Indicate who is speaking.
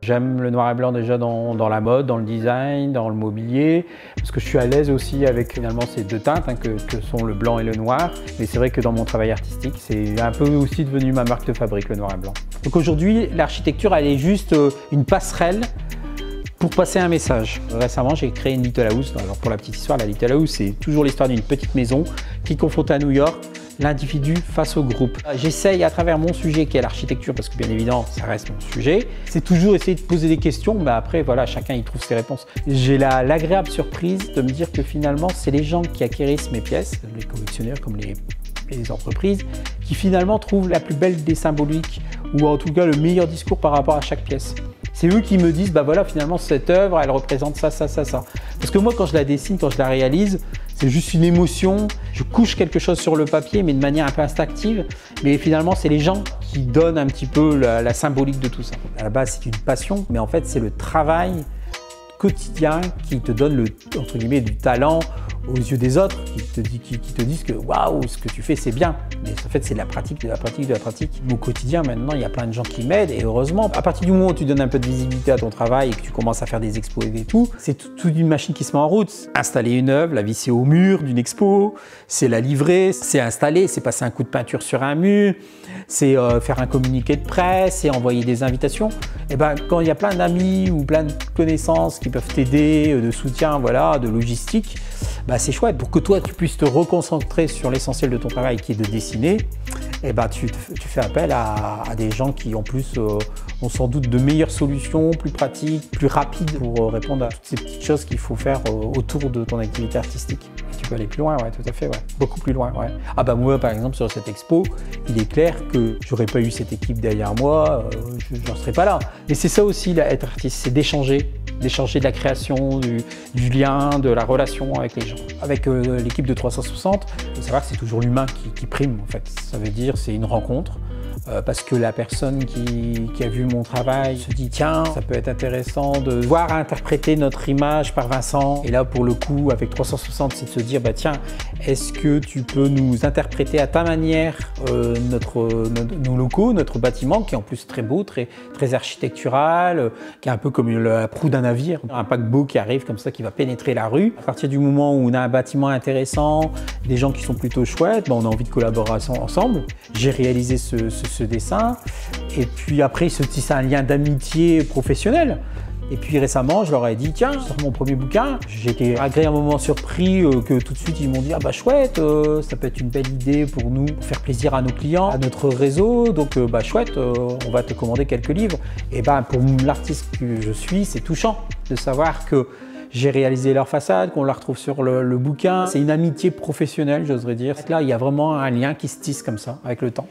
Speaker 1: J'aime le noir et blanc déjà dans la mode, dans le design, dans le mobilier, parce que je suis à l'aise aussi avec finalement ces deux teintes que sont le blanc et le noir. Mais c'est vrai que dans mon travail artistique, c'est un peu aussi devenu ma marque de fabrique, le noir et blanc. Donc aujourd'hui, l'architecture, elle est juste une passerelle pour passer un message. Récemment, j'ai créé une Little House. Alors pour la petite histoire, la Little House, c'est toujours l'histoire d'une petite maison qui confronte à New York l'individu face au groupe. J'essaye à travers mon sujet qui est l'architecture, parce que bien évidemment ça reste mon sujet, c'est toujours essayer de poser des questions, mais après voilà, chacun y trouve ses réponses. J'ai l'agréable surprise de me dire que finalement c'est les gens qui acquérissent mes pièces, les collectionneurs comme les entreprises, qui finalement trouvent la plus belle des symboliques, ou en tout cas le meilleur discours par rapport à chaque pièce. C'est eux qui me disent, bah voilà, finalement cette œuvre, elle représente ça, ça, ça, ça. Parce que moi quand je la dessine, quand je la réalise, c'est juste une émotion, je couche quelque chose sur le papier, mais de manière un peu instinctive. Mais finalement, c'est les gens qui donnent un petit peu la symbolique de tout ça. À la base, c'est une passion, mais en fait, c'est le travail quotidien qui te donne entre guillemets, du talent aux yeux des autres, qui te disent que waouh, ce que tu fais, c'est bien. Mais en fait, c'est de la pratique, de la pratique, de la pratique. Au quotidien, maintenant, il y a plein de gens qui m'aident et heureusement, à partir du moment où tu donnes un peu de visibilité à ton travail et que tu commences à faire des expos et tout, c'est toute une machine qui se met en route. Installer une œuvre, la visser au mur d'une expo, c'est la livrer, c'est installer, c'est passer un coup de peinture sur un mur, c'est faire un communiqué de presse, c'est envoyer des invitations. Et ben, quand il y a plein d'amis ou plein de connaissances qui peuvent t'aider, de soutien, voilà, de logistique, bah c'est chouette pour que toi tu puisses te reconcentrer sur l'essentiel de ton travail qui est de dessiner. Et bah tu fais appel à des gens qui en plus ont sans doute de meilleures solutions, plus pratiques, plus rapides pour répondre à toutes ces petites choses qu'il faut faire autour de ton activité artistique. Et tu peux aller plus loin, ouais, tout à fait, ouais. Beaucoup plus loin, ouais. Ah bah moi par exemple sur cette expo, il est clair que j'aurais pas eu cette équipe derrière moi, j'en serais pas là. Mais c'est ça aussi être artiste, c'est d'échanger de la création, du lien, de la relation avec les gens. Avec l'équipe de 360, il faut savoir que c'est toujours l'humain qui prime en fait. Ça veut dire c'est une rencontre. Parce que la personne qui a vu mon travail se dit tiens, ça peut être intéressant de voir interpréter notre image par Vincent. Et là pour le coup avec 360 c'est de se dire bah tiens, est-ce que tu peux nous interpréter à ta manière nos locaux, notre bâtiment qui est en plus très beau, très architectural, qui est un peu comme la proue d'un navire, un paquebot qui arrive comme ça, qui va pénétrer la rue. À partir du moment où on a un bâtiment intéressant, des gens qui sont plutôt chouettes, bah, on a envie de collaborer ensemble. J'ai réalisé ce dessin et puis après il se tisse un lien d'amitié professionnelle. Et puis récemment, je leur ai dit tiens, je sors mon premier bouquin. J'ai été agréablement surpris que tout de suite ils m'ont dit ah bah chouette, ça peut être une belle idée pour nous, pour faire plaisir à nos clients, à notre réseau. Donc bah chouette, on va te commander quelques livres. Et ben pour l'artiste que je suis, c'est touchant de savoir que j'ai réalisé leur façade, qu'on la retrouve sur le bouquin. C'est une amitié professionnelle, j'oserais dire. Là, il y a vraiment un lien qui se tisse comme ça avec le temps.